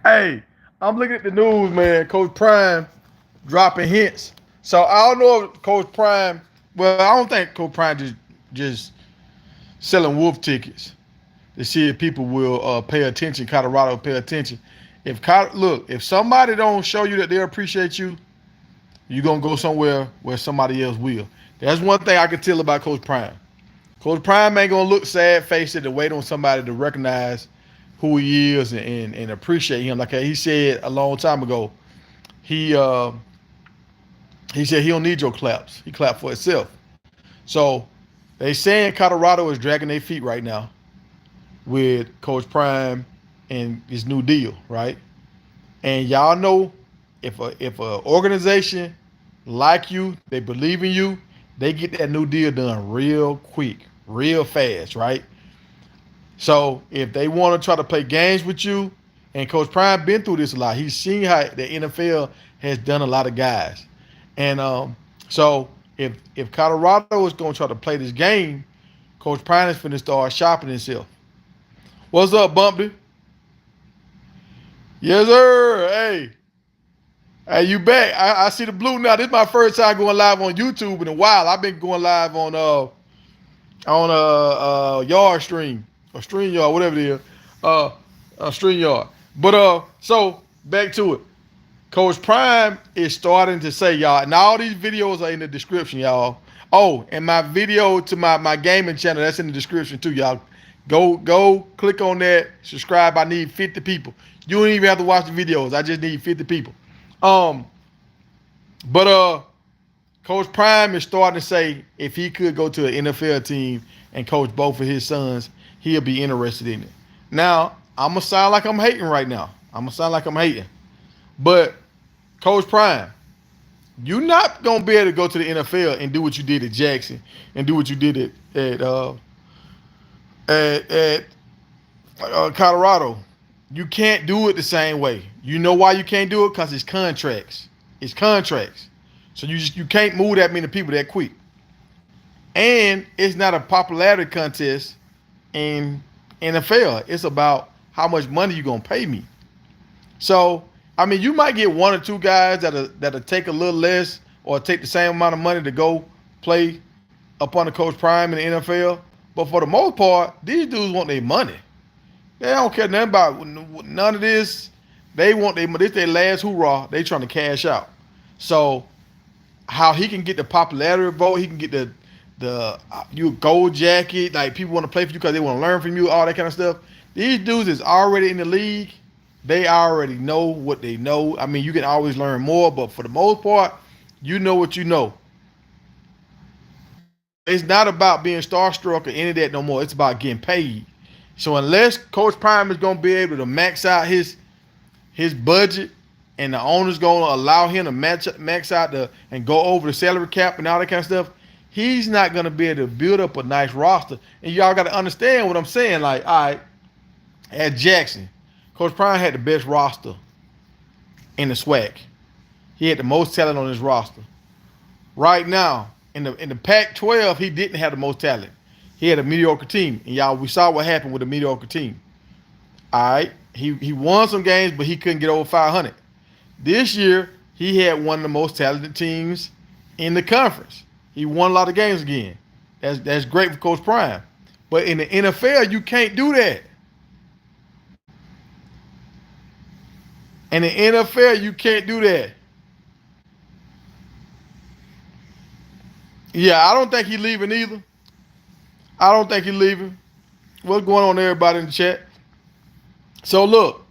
Hey, I'm looking at the news, man. Coach Prime dropping hints. So I don't know if Coach Prime. Well, I don't think Coach Prime just selling wolf tickets to see if people will pay attention. Colorado pay attention. Look, if somebody don't show you that they appreciate you, you're gonna go somewhere where somebody else will. That's one thing I can tell about Coach Prime. Coach Prime ain't gonna look sad faced and wait on somebody to recognize who he is and appreciate him. Like he said a long time ago, he uh, he said he don't need your claps. He clapped for himself. So they saying Colorado is dragging their feet right now with Coach Prime and his new deal, right? And y'all know if a organization like you, they believe in you, they get that new deal done real quick, real fast, right? So if they want to try to play games with you, and Coach Prime been through this a lot, he's seen how the NFL has done a lot of guys, and so if Colorado is going to try to play this game, Coach Prime is going to start shopping himself. What's up, Bumpy? Yes, sir. Hey, you back? I see the blue now. This is my first time going live on YouTube in a while. I've been going live on Yard Stream or Stream Yard, whatever it is, Stream Yard. But so back to it. Coach Prime is starting to say, y'all, and all these videos are in the description, y'all. Oh, and my video to my gaming channel, that's in the description too, y'all. Go click on that, subscribe. I need 50 people. You don't even have to watch the videos. I just need 50 people. But Coach Prime is starting to say if he could go to an NFL team and coach both of his sons, he'll be interested in it. Now, I'm going to sound like I'm hating right now. But Coach Prime, you're not going to be able to go to the NFL and do what you did at Jackson and do what you did at Colorado. You can't do it the same way. You know why you can't do it? Because it's contracts. It's contracts. So you can't move that many people that quick. And it's not a popularity contest in NFL. It's about how much money you're going to pay me. So, I mean, you might get one or two guys that'll take a little less or take the same amount of money to go play up under Coach Prime in the NFL. But for the most part, these dudes want their money. They don't care nothing about none of this. They want this their last hoorah. They trying to cash out. So how he can get the popularity vote, he can get the you gold jacket, like people want to play for you because they want to learn from you, all that kind of stuff. These dudes is already in the league. They already know what they know. I mean, you can always learn more, but for the most part, you know what you know. It's not about being starstruck or any of that no more. It's about getting paid. So unless Coach Prime is going to be able to max out his budget and the owner's going to allow him to max out and go over the salary cap and all that kind of stuff, he's not going to be able to build up a nice roster. And y'all got to understand what I'm saying. Like, all right, at Jackson, Coach Prime had the best roster in the SWAC. He had the most talent on his roster. Right now, in the Pac-12, he didn't have the most talent. He had a mediocre team. And y'all, we saw what happened with a mediocre team. All right. He won some games, but he couldn't get over 500. This year, he had one of the most talented teams in the conference. He won a lot of games again. That's great for Coach Prime. But in the NFL, you can't do that. In the NFL, you can't do that. Yeah, I don't think he's leaving either. I don't think he's leaving. What's going on, everybody in the chat? So look,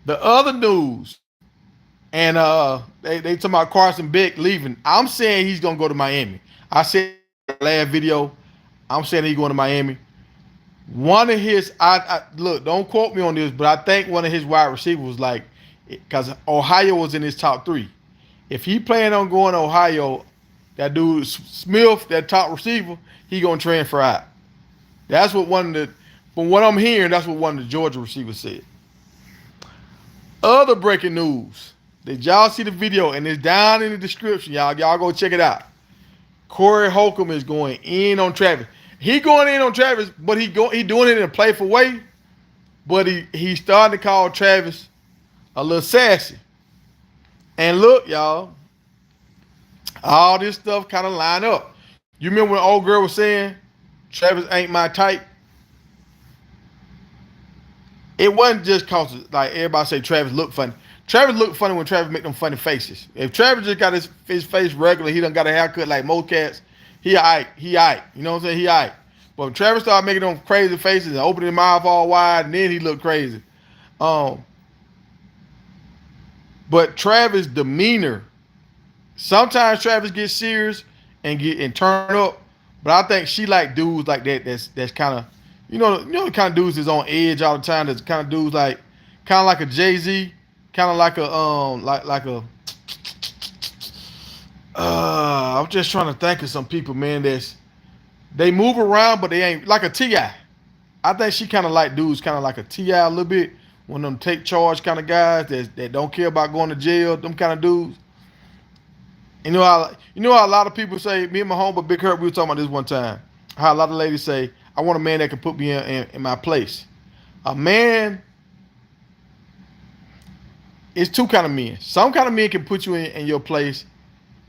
the other news, and they talking about Carson Beck leaving. I'm saying he's gonna go to Miami. I said in the last video, I'm saying he's going to Miami. One of his, look, don't quote me on this, but I think one of his wide receivers was like, because Ohio was in his top 3. If he planned on going to Ohio, that dude Smith, that top receiver, he gonna transfer out. That's what from what I'm hearing, that's what one of the Georgia receivers said. Other breaking news. Did y'all see the video? And it's down in the description, y'all. Y'all go check it out. Corey Holcomb is going in on Travis. He going in on Travis, but he doing it in a playful way. But he's starting to call Travis a little sassy. And look, y'all, all this stuff kind of line up. You remember when old girl was saying, Travis ain't my type? It wasn't just cause like everybody say Travis look funny. Travis look funny when Travis make them funny faces. If Travis just got his face regular, he done got a haircut like most cats, he alright. He alright. You know what I'm saying? He alright. But when Travis started making them crazy faces and opening his mouth all wide, and then he looked crazy. Um, but Travis' demeanor, sometimes Travis gets serious and turn up, but I think she like dudes like that. That's kind of, the kind of dudes that's on edge all the time. That's kind of dudes like, kind of like a Jay-Z, kind of like a like a. I'm just trying to think of some people, man. They move around, but they ain't like a Ti. I think she kind of like dudes, kind of like a Ti a little bit. One of them take charge kind of guys that don't care about going to jail. Them kind of dudes. You know how a lot of people say. Me and my homeboy Big Hurt, we were talking about this one time. How a lot of ladies say, "I want a man that can put me in my place." A man is two kind of men. Some kind of men can put you in your place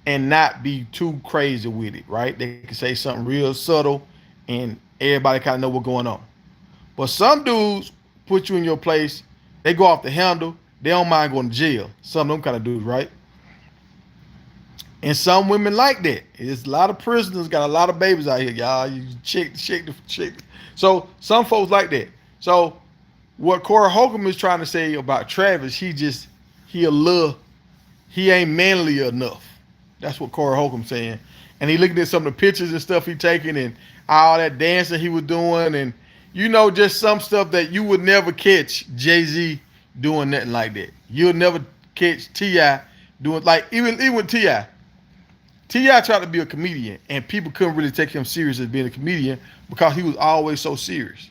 and not be too crazy with it, right? They can say something real subtle, and everybody kind of know what's going on. But some dudes put you in your place. They go off the handle. They don't mind going to jail. Some of them kind of dudes, right? And some women like that. There's a lot of prisoners got a lot of babies out here, y'all. You check. So some folks like that. So what Corey Holcomb is trying to say about Travis, he ain't manly enough. That's what Corey Holcomb saying. And he looking at some of the pictures and stuff he taking and all that dancing he was doing and just some stuff that you would never catch Jay-Z doing nothing like that. You'll never catch T.I. doing like even with T.I. T.I. tried to be a comedian and people couldn't really take him serious as being a comedian because he was always so serious.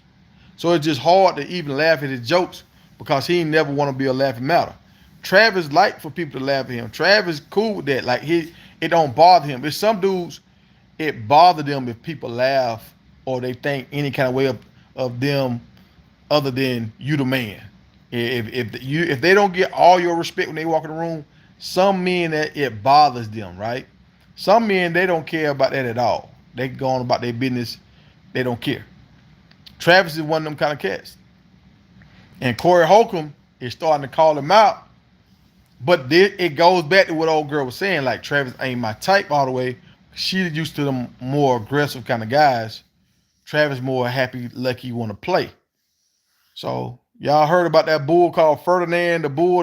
So it's just hard to even laugh at his jokes because he never want to be a laughing matter. Travis like for people to laugh at him. Travis cool with that. Like it don't bother him. There's some dudes, it bother them if people laugh or they think any kind of way of them other than you the man. If they don't get all your respect when they walk in the room, some men that it bothers them, right? Some men they don't care about that at all. They go on about their business. They don't care. Travis is one of them kind of cats. And Corey Holcomb is starting to call him out. But it goes back to what old girl was saying. Like, Travis ain't my type all the way. She's used to them more aggressive kind of guys. Travis more happy, lucky, want to play. So, y'all heard about that bull called Ferdinand, the bull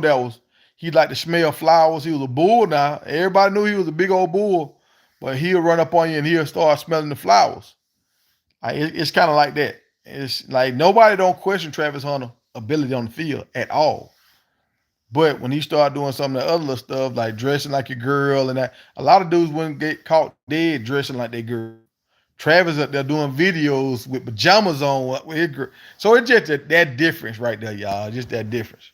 he liked to smell flowers. He was a bull now. Everybody knew he was a big old bull. But he'll run up on you and he'll start smelling the flowers. It's kind of like that. It's like nobody don't question Travis Hunter's ability on the field at all. But when he started doing some of the other stuff, like dressing like a girl and that, a lot of dudes wouldn't get caught dead dressing like they girl. Travis up there doing videos with pajamas on with his girl. So it's just that difference right there, y'all. Just that difference.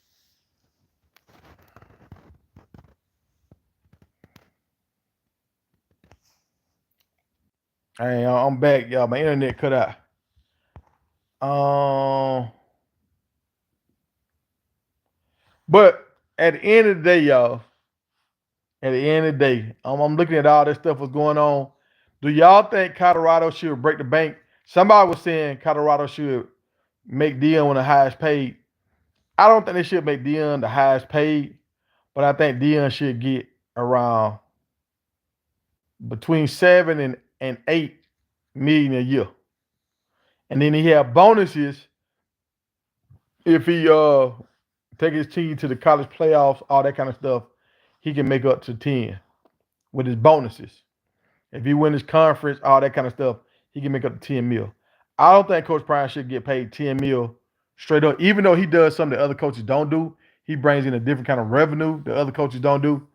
Hey, I'm back, y'all. My internet cut out. Um, but at the end of the day, y'all, at the end of the day, I'm looking at all this stuff was going on. Do y'all think Colorado should break the bank? Somebody was saying Colorado should make Dion the highest paid. I don't think they should make Dion the highest paid, but I think Dion should get around between 7 and 8 million a year. And then he have bonuses if he take his team to the college playoffs, all that kind of stuff. He can make up to 10 with his bonuses. If he win his conference, all that kind of stuff, he can make up to 10 mil. I don't think Coach Prime should get paid 10 mil straight up, even though he does something that other coaches don't do. He brings in a different kind of revenue that other coaches don't do.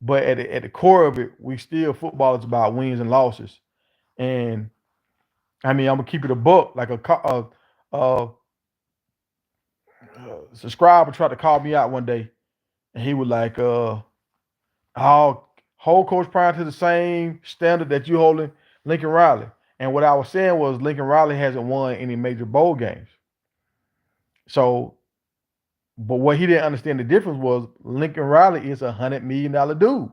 But at the core of it, we still football is about wins and losses. And I mean, I'm gonna keep it a buck. Like a subscriber tried to call me out one day, and he was like, I'll hold Coach Prime to the same standard that you holding Lincoln Riley. And what I was saying was Lincoln Riley hasn't won any major bowl games. So But what he didn't understand the difference was Lincoln Riley is $100 million dude.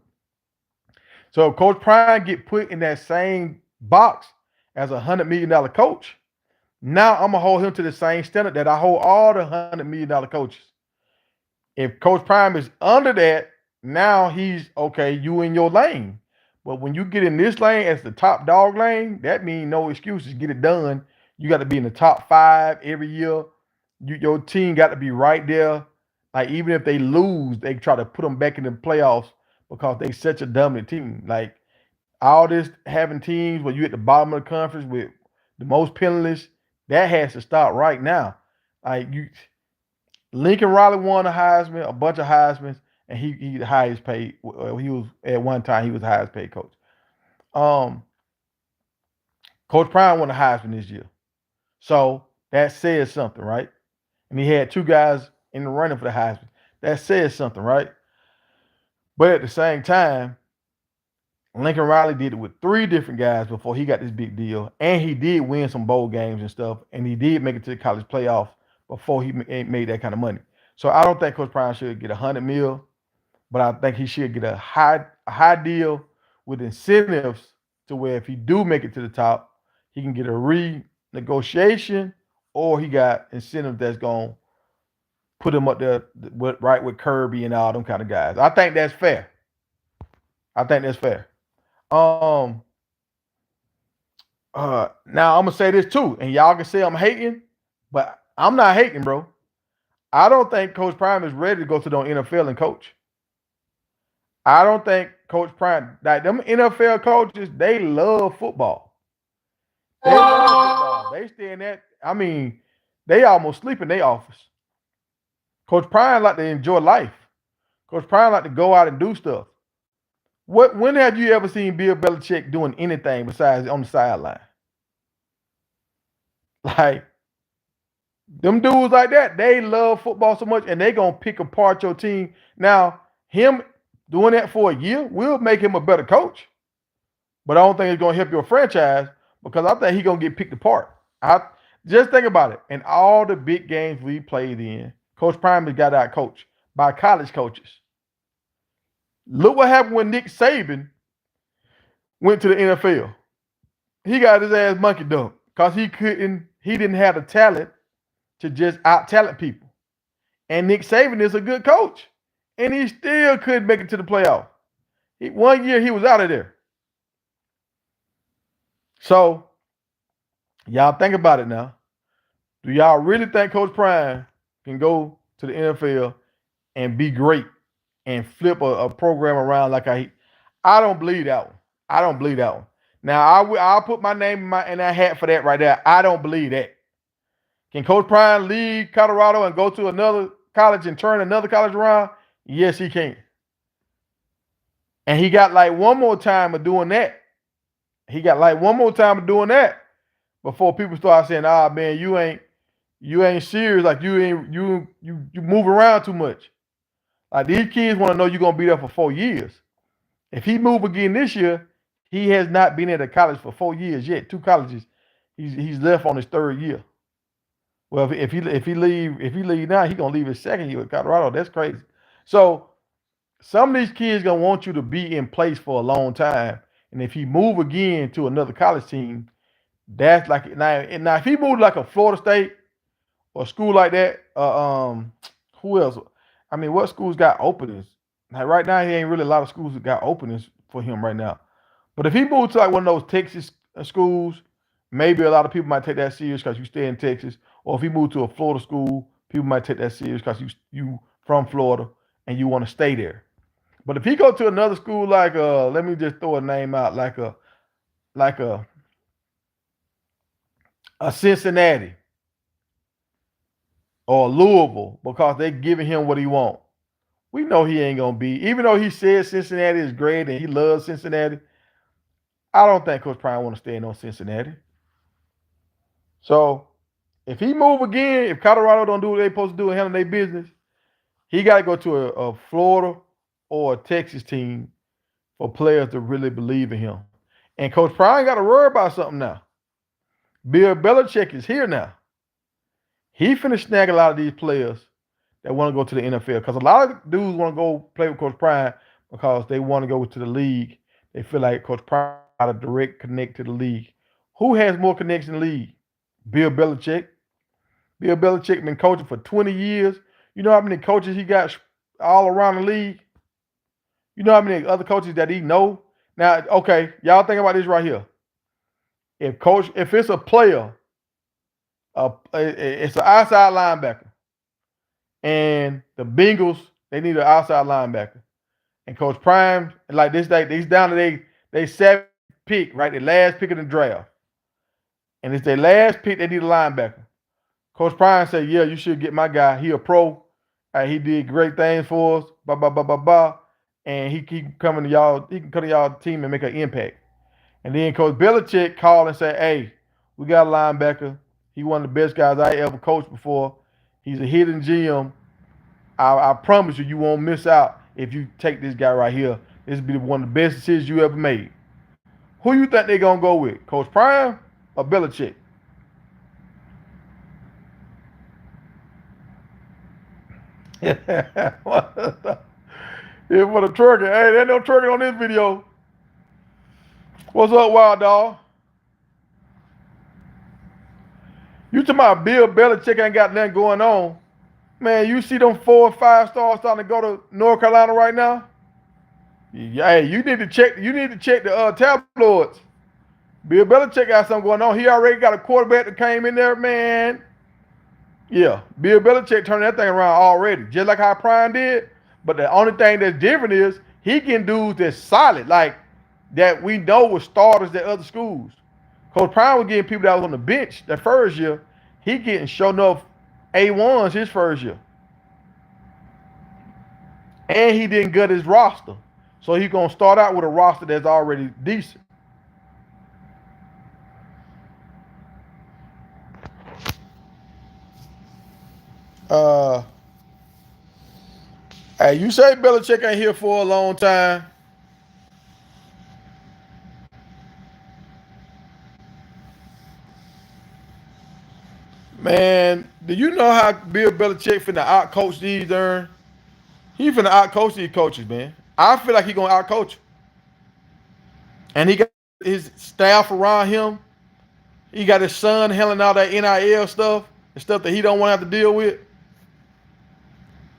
So if Coach Prime get put in that same box as $100 million coach, now I'm gonna hold him to the same standard that I hold all the $100 million coaches. If Coach Prime is under that, now he's okay, you in your lane. But when you get in this lane as the top dog lane, that means no excuses. Get it done. You got to be in the top 5 every year. Your team got to be right there. Like even if they lose, they try to put them back in the playoffs because they such a dominant team. Like all this having teams where you at the bottom of the conference with the most penalties, that has to stop right now. Like you, Lincoln Riley won a Heisman, a bunch of Heismans, and he the highest paid. He was at one time he was the highest paid coach. Um, Coach Prime won the Heisman this year, so that says something, right? And he had 2 guys in the running for the Heisman. That says something, right? But at the same time, Lincoln Riley did it with 3 different guys before he got this big deal, and he did win some bowl games and stuff, and he did make it to the college playoff before he made that kind of money. So I don't think Coach Prime should get 100 mil, but I think he should get a high deal with incentives to where if he do make it to the top, he can get a renegotiation, or he got incentives that's gonna put him up there right with Kirby and all them kind of guys. I think that's fair. I think that's fair. Um, now I'm gonna say this too, and y'all can say I'm hating, but I'm not hating, bro. I don't think Coach Prime is ready to go to the NFL and coach. I don't think Coach Prime, like them NFL coaches, they love football. They love football. They stay in that. I mean, they almost sleep in their office. Coach Prime like to enjoy life. Coach Prime like to go out and do stuff. When have you ever seen Bill Belichick doing anything besides on the sideline? Like them dudes like that, they love football so much, and they gonna pick apart your team. Now, him doing that for a year will make him a better coach, but I don't think it's gonna help your franchise because I think he's gonna get picked apart. I just think about it. In all the big games we played in, Coach Prime has got out coached by college coaches. Look what happened when Nick Saban went to the NFL. He got his ass monkey dumped because he didn't have the talent to just out talent people. And Nick Saban is a good coach, and he still couldn't make it to the playoff. One year he was out of there. So y'all think about it now. Do y'all really think Coach Prime can go to the NFL and be great and flip a program around like I don't believe that one. I don't believe that one. Now I'll put my name in that hat for that right there. I don't believe that. Can Coach Prime leave Colorado and go to another college and turn another college around? Yes, he can. And he got like one more time of doing that. He got like one more time of doing that before people start saying, "Ah, man, you ain't serious. Like you move around too much." Like these kids want to know you're gonna be there for 4 years. If he move again this year, he has not been at a college for 4 years yet. 2 colleges. He's left on his 3rd year. Well, if he leave now, he's gonna leave his 2nd year at Colorado. That's crazy. So some of these kids gonna want you to be in place for a long time. And if he move again to another college team, that's like now if he moved like a Florida State or a school like that, who else? I mean, what schools got openings? Like right now, he ain't really a lot of schools that got openings for him right now. But if he moved to like one of those Texas schools, maybe a lot of people might take that serious because you stay in Texas. Or if he moved to a Florida school, people might take that serious because you from Florida and you want to stay there. But if he go to another school like let me just throw a name out like a Cincinnati or Louisville because they giving him what he want. We know he ain't gonna be. Even though he says Cincinnati is great and he loves Cincinnati, I don't think Coach Prime want to stay in on Cincinnati. So if he move again, if Colorado don't do what they supposed to do and handle their business, he got to go to a Florida or a Texas team for players to really believe in him. And Coach Prime got to worry about something now. Bill Belichick is here now. He finna snag a lot of these players that want to go to the NFL. Because a lot of dudes want to go play with Coach Prime because they want to go to the league. They feel like Coach Prime got a direct connect to the league. Who has more connection in the league? Bill Belichick. Bill Belichick been coaching for 20 years. You know how many coaches he got all around the league? You know how many other coaches that he know? Now, okay, y'all think about this right here. If it's a player, it's an outside linebacker, and the Bengals they need an outside linebacker, and Coach Prime like this day he's down to they seventh pick, right, the last pick of the draft, and it's their last pick. They need a linebacker. Coach Prime said, "Yeah, you should get my guy. He a pro. He did great things for us. Blah blah blah blah blah, and he keep coming to y'all. He can come to y'all team and make an impact." And then Coach Belichick called and said, "Hey, we got a linebacker. He one of the best guys I ever coached before. He's a hidden gem. I promise you, you won't miss out if you take this guy right here. This will be one of the best decisions you ever made." Who you think they're gonna go with, Coach Prime or Belichick? Yeah, for the turkey. Hey, there's no turkey on this video. What's up, Wild Dog? You talking about Bill Belichick ain't got nothing going on. Man, you see them 4 or 5 stars starting to go to North Carolina right now? Yeah, hey, you need to check the tabloids. Bill Belichick got something going on. He already got a quarterback that came in there, man. Yeah, Bill Belichick turned that thing around already, just like how Prime did. But the only thing that's different is he getting dudes that's solid, like that we know were starters at other schools. Coach Prime was getting people that was on the bench that first year. He getting show enough A1s his first year. And he didn't gut his roster. So he's going to start out with a roster that's already decent. Hey, you say Belichick ain't here for a long time. Man, do you know how Bill Belichick finna out-coach these darn? He finna out-coach these coaches, man. I feel like he gonna out-coach them. And he got his staff around him. He got his son handling all that NIL stuff, the stuff that he don't want to have to deal with.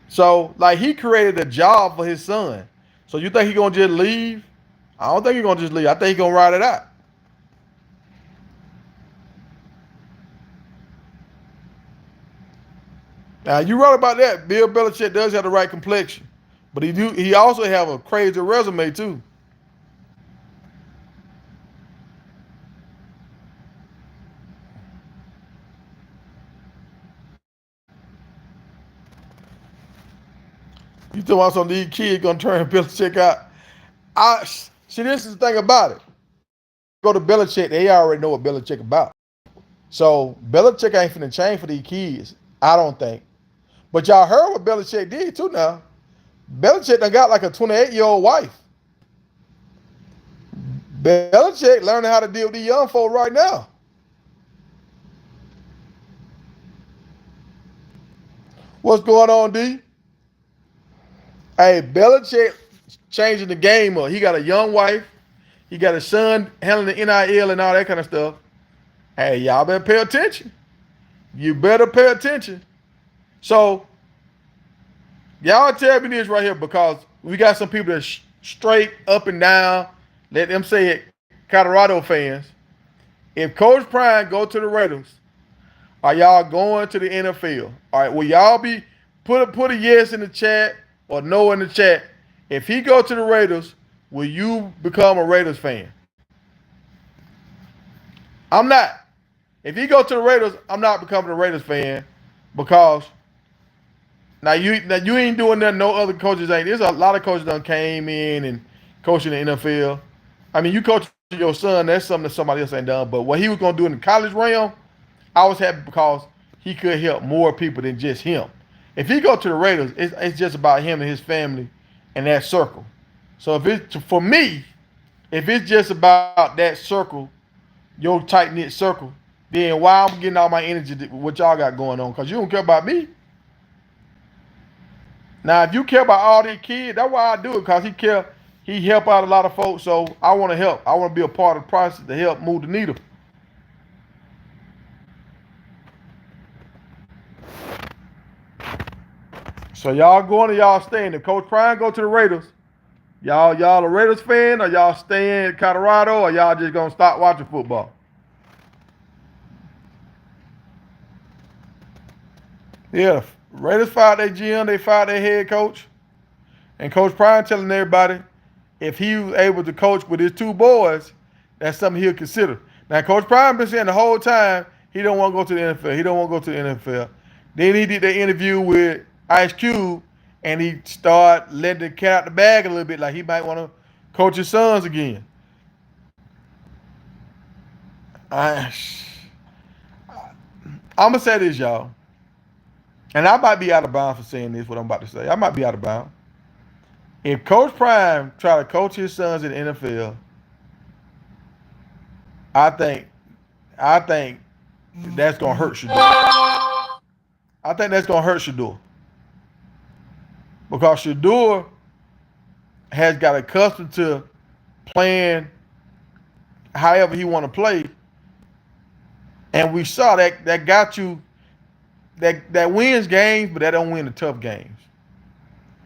So, like, he created a job for his son. So you think he gonna just leave? I don't think he gonna just leave. I think he gonna ride it out. Now you right about that. Bill Belichick does have the right complexion, but he also have a crazy resume too. You talking about some of these kids gonna turn Belichick out? I see. This is the thing about it. Go to Belichick, they already know what Belichick about. So Belichick ain't finna change for these kids. I don't think. But y'all heard what Belichick did too now. Belichick done got like a 28-year-old wife. Belichick learning how to deal with these young folk right now. What's going on, D? Hey, Belichick changing the game up. He got a young wife. He got a son handling the NIL and all that kind of stuff. Hey, y'all better pay attention. You better pay attention. So, y'all tell me this right here because we got some people that straight up and down. Let them say it, Colorado fans. If Coach Prime go to the Raiders, are y'all going to the NFL? All right, will y'all be put a yes in the chat or no in the chat? If he go to the Raiders, will you become a Raiders fan? I'm not. If he go to the Raiders, I'm not becoming a Raiders fan because now you ain't doing nothing no other coaches ain't. There's a lot of coaches that came in and coaching the NFL. I mean, you coach your son, that's something that somebody else ain't done. But what he was gonna do in the college realm, I was happy because he could help more people than just him. If he go to the Raiders, it's just about him and his family and that circle. So if it's for me, if it's just about that circle, your tight knit circle, then why I'm getting all my energy what y'all got going on? Because you don't care about me. Now, if you care about all these kids, that's why I do it, because he help out a lot of folks, so I want to help. I want to be a part of the process to help move the needle. So y'all going or y'all staying? If Coach Prime go to the Raiders, y'all a Raiders fan, or y'all staying in Colorado, or y'all just gonna stop watching football? Yeah, Raiders fired their GM, they fired their head coach, and Coach Prime telling everybody if he was able to coach with his two boys, that's something he'll consider. Now, Coach Prime been saying the whole time he don't want to go to the NFL. He don't want to go to the NFL. Then he did the interview with Ice Cube, and he started letting the cat out the bag a little bit, like he might want to coach his sons again. I'm gonna say this, y'all, and I might be out of bounds for saying this. What I'm about to say, I might be out of bounds. If Coach Prime try to coach his sons in the NFL, I think that's gonna hurt Shador. I think that's gonna hurt Shador because Shador has got accustomed to playing however he want to play, and we saw that got you that wins games, but that don't win the tough games.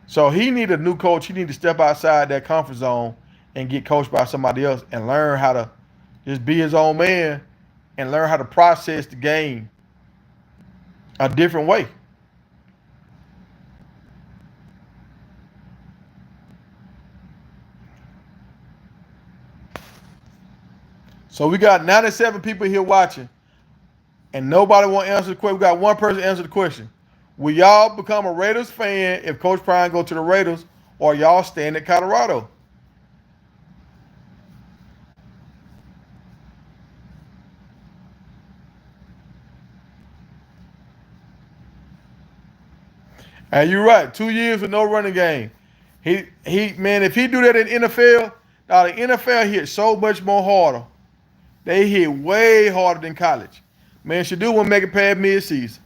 So he need a new coach. He need to step outside that comfort zone and get coached by somebody else and learn how to just be his own man and learn how to process the game a different way. So we got 97 people here watching, and nobody want to answer the question. We got one person answer the question. Will y'all become a Raiders fan if Coach Prime go to the Raiders, or y'all staying at Colorado? And you're right. 2 years with no running game. Man, if he do that in NFL, now the NFL hit so much more harder. They hit way harder than college. Man, Shador won't make it past mid-season.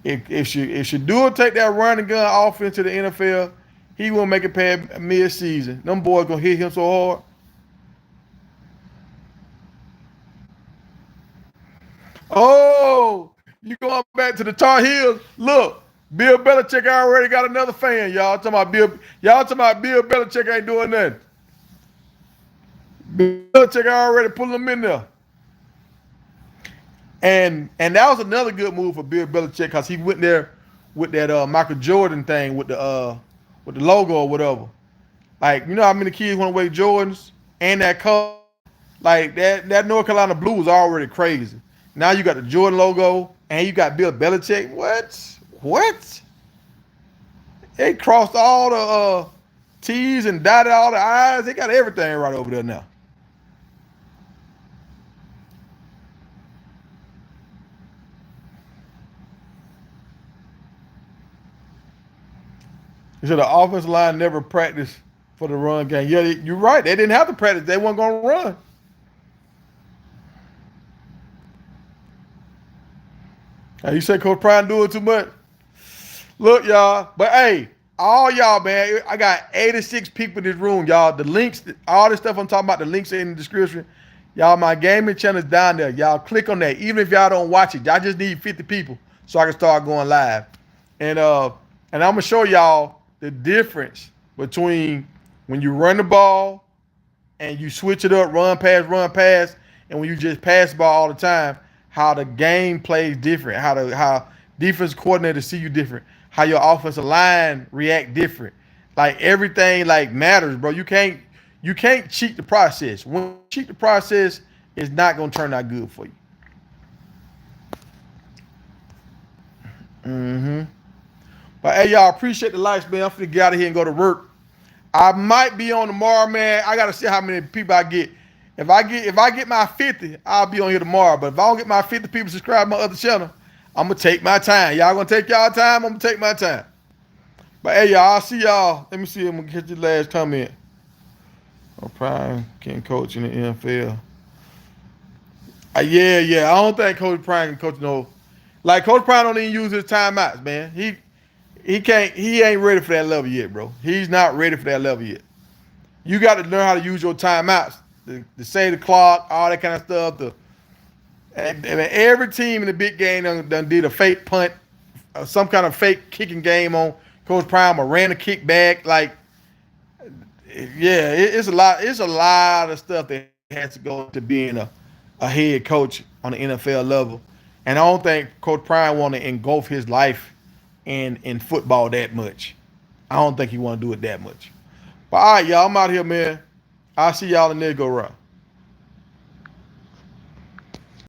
If Shador take that running gun offense to the NFL, he won't make it past mid-season. Them boys gonna hit him so hard. Oh, you going back to the Tar Heels? Look, Bill Belichick already got another fan. Y'all talking about Bill Belichick ain't doing nothing. Bill Belichick already pulling them in there. And that was another good move for Bill Belichick because he went there with that Michael Jordan thing with the logo or whatever. Like, you know how many kids want to wear Jordans and that color? Like that North Carolina blue was already crazy. Now you got the Jordan logo and you got Bill Belichick. What? They crossed all the T's and dotted all the I's. They got everything right over there now. So the offensive line never practiced for the run game. Yeah, you're right. They didn't have to practice. They weren't going to run. Now, you say Coach Prime doing too much? Look, y'all. But, hey, all y'all, man, I got 86 people in this room, y'all. The links, all this stuff I'm talking about, the links are in the description. Y'all, my gaming channel is down there. Y'all click on that. Even if y'all don't watch it, y'all just need 50 people so I can start going live. And I'm going to show y'all the difference between when you run the ball and you switch it up, run, pass, and when you just pass the ball all the time, how the game plays different, how defense coordinators see you different, how your offensive line react different. Like everything like matters, bro. You can't cheat the process. When you cheat the process, it's not gonna turn out good for you. But hey, y'all, appreciate the likes, man. I'm finna get out of here and go to work. I might be on tomorrow, man. I gotta see how many people I get. If I get my 50, I'll be on here tomorrow. But if I don't get my 50 people subscribe to my other channel, I'm gonna take my time. Y'all gonna take y'all time? I'm gonna take my time. But hey, y'all, I'll see y'all. Let me see. I'm gonna get your last comment. Oh, Prime can coach in the NFL. Yeah. I don't think Coach Prime can coach no. Like Coach Prime don't even use his timeouts, man. He ain't ready for that level yet, bro. He's not ready for that level yet. You got to learn how to use your timeouts, to save the clock, all that kind of stuff. And every team in the big game done did a fake punt, some kind of fake kicking game on Coach Prime, or ran a kick back. Like, yeah, it's a lot. It's a lot of stuff that has to go to being a head coach on the NFL level. And I don't think Coach Prime want to engulf his life in football that much. I don't think he want to do it that much. But all right, y'all, I'm out here, man. I'll see y'all in the go round.